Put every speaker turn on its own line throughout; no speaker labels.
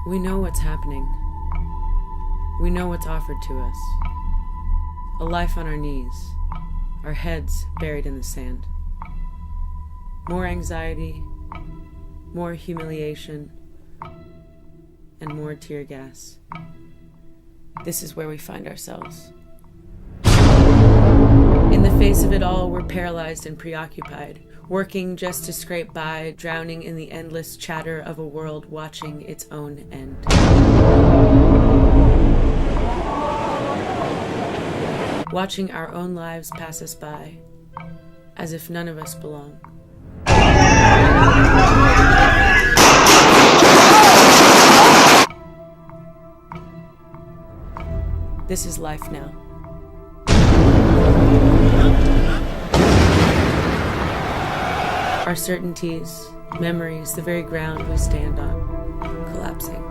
We know what's happening. We know what's offered to us. A life on our knees, our heads buried in the sand. More anxiety, more humiliation, and more tear gas. This is where we find ourselves. In the face of it all, we're paralyzed and preoccupied, working just to scrape by, drowning in the endless chatter of a world watching its own end. Watching our own lives pass us by, as if none of us belong. This is life now. Our certainties, memories, the very ground we stand on, collapsing.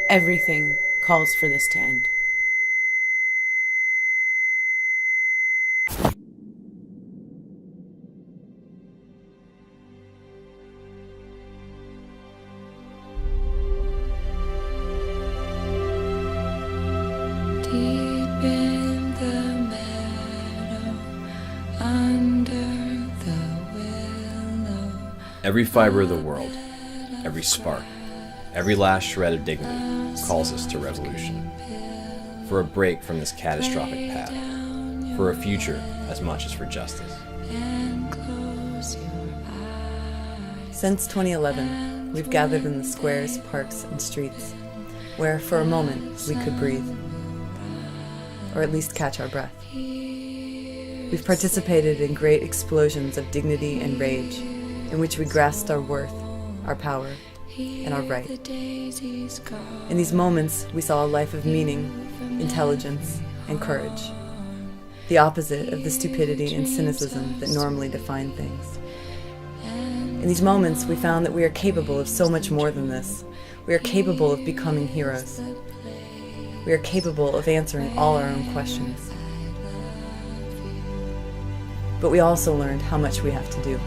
Everything calls for this to end.
Deep in the meadow, under the willow.
Every fiber of the world, every spark, every last shred of dignity calls us to revolution. For a break from this catastrophic path. For a future as much as for justice.
Since 2011, we've gathered in the squares, parks, and streets, where for a moment we could breathe, or at least catch our breath. We've participated in great explosions of dignity and rage, in which we grasped our worth, our power, and our right. In these moments, we saw a life of meaning, intelligence, and courage, the opposite of the stupidity and cynicism that normally define things. In these moments, we found that we are capable of so much more than this. We are capable of becoming heroes. We are capable of answering all our own questions. But we also learned how much we have to do.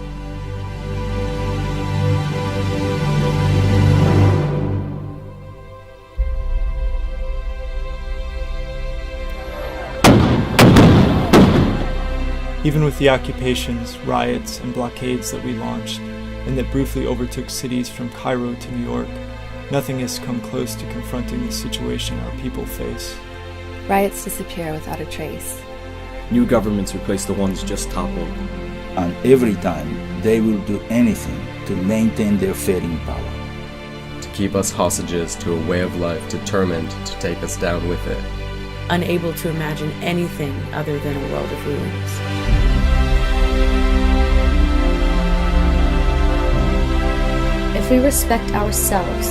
Even with the occupations, riots, and blockades that we launched, and that briefly overtook cities from Cairo to New York, nothing has come close to confronting the situation our people face.
Riots disappear without a trace.
New governments replace the ones just toppled.
And every time, they will do anything to maintain their fading power.
To keep us hostages to a way of life determined to take us down with it.
Unable to imagine anything other than a world of ruins.
If we respect ourselves,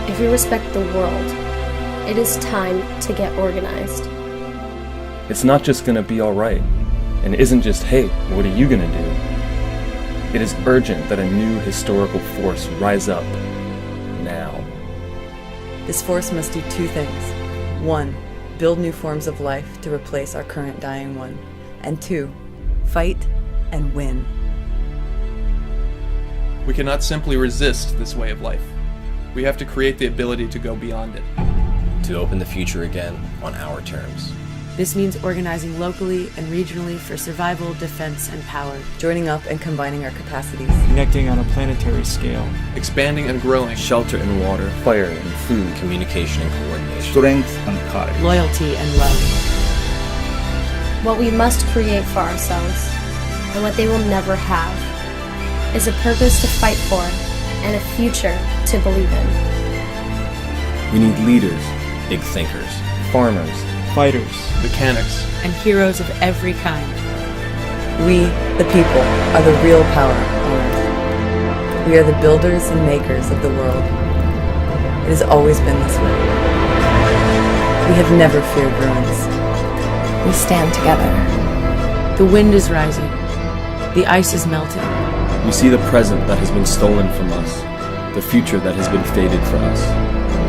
if we respect the world, it is time to get organized.
It's not just gonna be alright, and isn't just, hey, what are you gonna do? It is urgent that a new historical force rise up, now.
This force must do two things. 1, build new forms of life to replace our current dying one. And 2, fight and win.
We cannot simply resist this way of life. We have to create the ability to go beyond it.
To open the future again on our terms.
This means organizing locally and regionally for survival, defense, and power.
Joining up and combining our capacities.
Connecting on a planetary scale.
Expanding and growing.
Shelter and water, fire and food,
communication and coordination.
Strength and courage.
Loyalty and love.
What we must create for ourselves, and what they will never have, is a purpose to fight for and a future to believe in.
We need leaders,
Big thinkers.
farmers,
Fighters.
Mechanics.
And heroes of every kind.
We, the people, are the real power on Earth. We are the builders and makers of the world. It has always been this way. We have never feared ruins.
We stand together.
The wind is rising. The ice is melting.
We see the present that has been stolen from us, the future that has been fated for us.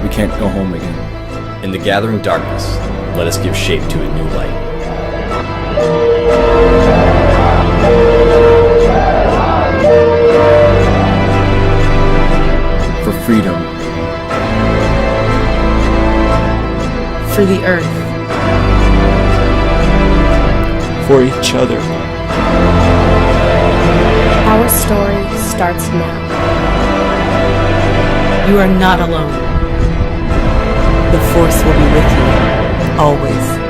We can't go home again.
In the gathering darkness, let us give shape to a new light.
For freedom.
For the earth.
For each other.
Our story starts now.
You are not alone.
The Force will be with you, always.